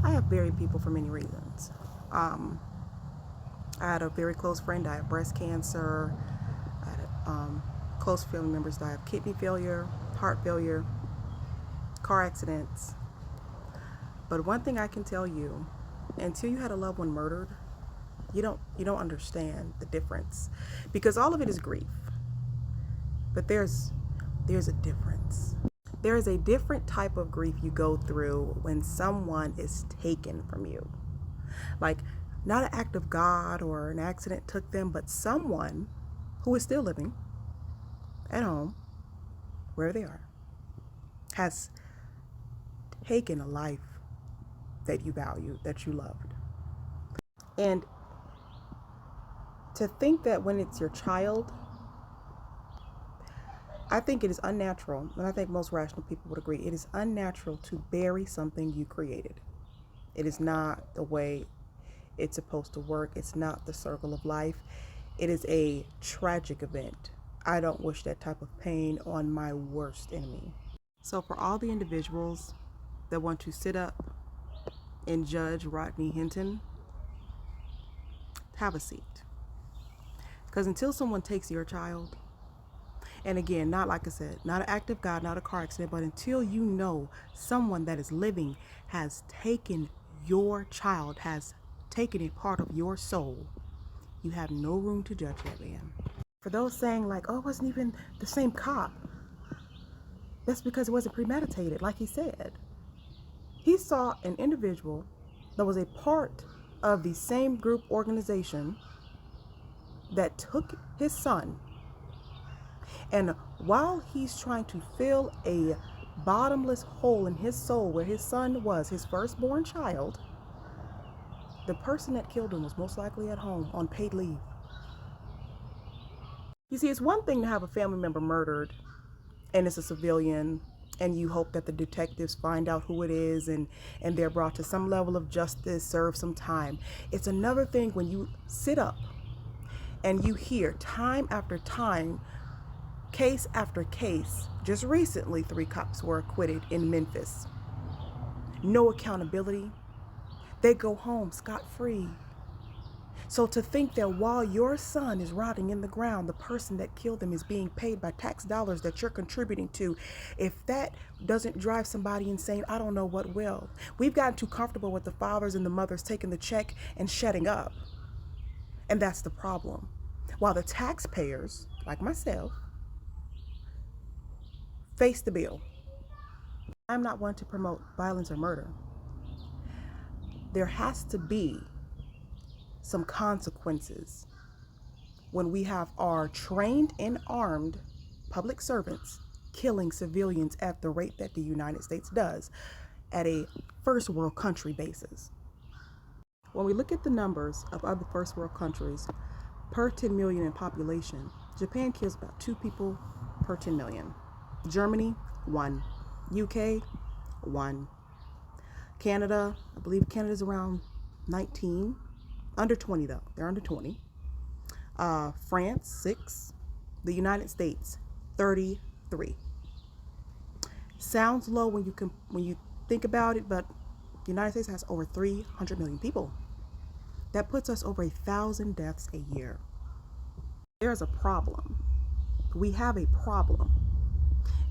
I have buried people for many reasons. Um, I had a very close friend die of breast cancer. I had close family members die of kidney failure, heart failure, car accidents. But one thing I can tell you, until you had a loved one murdered, you don't understand the difference, because all of it is grief. But there's a difference. There is a different type of grief you go through when someone is taken from you. Like, not an act of God or an accident took them, but someone who is still living at home, wherever they are, has taken a life that you value, that you loved. And to think that when it's your child, I think it is unnatural, and I think most rational people would agree, it is unnatural to bury something you created. It is not the way it's supposed to work. It's not the circle of life. It is a tragic event. I don't wish that type of pain on my worst enemy. So, for all the individuals that want to sit up and judge Rodney Hinton, have a seat. Because until someone takes your child, and again, not like I said, not an act of God, not a car accident, but until you know someone that is living has taken your child, has taken a part of your soul, you have no room to judge that man. For those saying like, oh, it wasn't even the same cop, that's because it wasn't premeditated. Like he said, he saw an individual that was a part of the same group organization that took his son, and while he's trying to fill a bottomless hole in his soul where his son was, his firstborn child, the person that killed him was most likely at home on paid leave. You see, it's one thing to have a family member murdered and it's a civilian, and you hope that the detectives find out who it is, and they're brought to some level of justice, serve some time. It's another thing when you sit up and you hear time after time, case after case. Just recently 3 cops were acquitted in Memphis. No accountability. They go home scot-free. So to think that while your son is rotting in the ground, the person that killed them is being paid by tax dollars that you're contributing to, if that doesn't drive somebody insane, I don't know what will. We've gotten too comfortable with the fathers and the mothers taking the check and shutting up. And that's the problem. While the taxpayers, like myself, face the bill. I'm not one to promote violence or murder. There has to be some consequences when we have our trained and armed public servants killing civilians at the rate that the United States does at a first world country basis. When we look at the numbers of other first world countries per 10 million in population, Japan kills about 2 people per 10 million. Germany, 1. UK, 1. Canada, I believe Canada's around 19. Under 20 though, they're under 20. France, 6. The United States, 33. Sounds low when you think about it, but the United States has over 300 million people. That puts us over 1,000 deaths a year. There's a problem. We have a problem.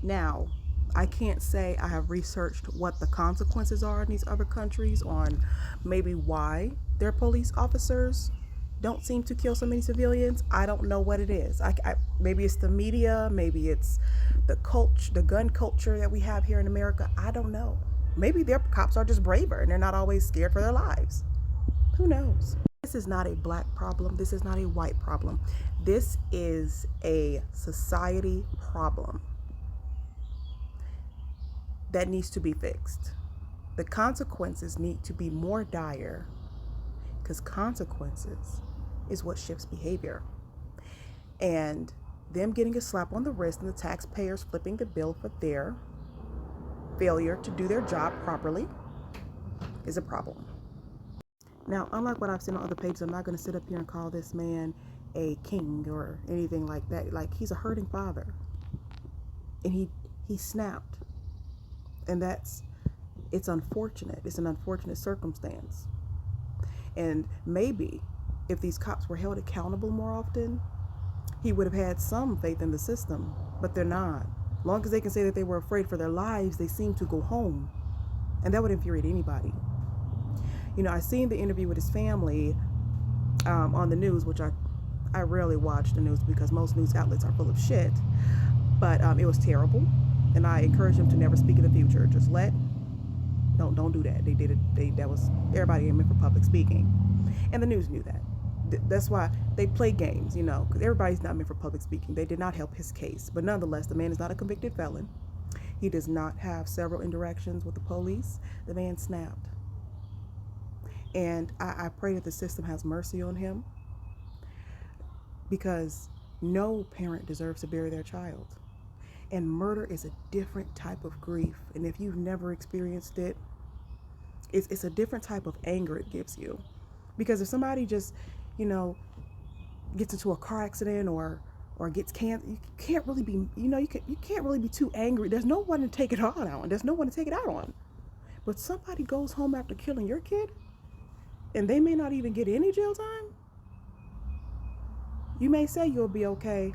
Now, I can't say I have researched what the consequences are in these other countries on maybe why their police officers don't seem to kill so many civilians. I don't know what it is. Maybe it's the media, maybe it's the gun culture that we have here in America. I don't know. Maybe their cops are just braver and they're not always scared for their lives. Who knows? This is not a black problem. This is not a white problem. This is a society problem that needs to be fixed. The consequences need to be more dire, because consequences is what shifts behavior. And them getting a slap on the wrist and the taxpayers flipping the bill for their failure to do their job properly is a problem. Now, unlike what I've seen on other pages, I'm not going to sit up here and call this man a king or anything like that. Like, he's a hurting father, and he snapped, and that's It's unfortunate. It's an unfortunate circumstance. And maybe if these cops were held accountable more often, he would have had some faith in the system, but they're not. Long as they can say that they were afraid for their lives, they seem to go home. And that would infuriate anybody. You know, I seen the interview with his family on the news, which I rarely watch the news because most news outlets are full of shit. But it was terrible, and I encourage him to never speak in the future. Just don't do that. They did it. That was everybody ain't meant for public speaking, and the news knew that. That's why they play games, you know, because everybody's not meant for public speaking. They did not help his case, but nonetheless, the man is not a convicted felon. He does not have several interactions with the police. The man snapped. And I pray that the system has mercy on him, because no parent deserves to bury their child. And murder is a different type of grief. And if you've never experienced it, it's a different type of anger it gives you. Because if somebody just, you know, gets into a car accident or gets cancer, you can't really be, you know, you can't really be too angry. There's no one to take it on. There's no one to take it out on. But somebody goes home after killing your kid, and they may not even get any jail time. You may say you'll be okay,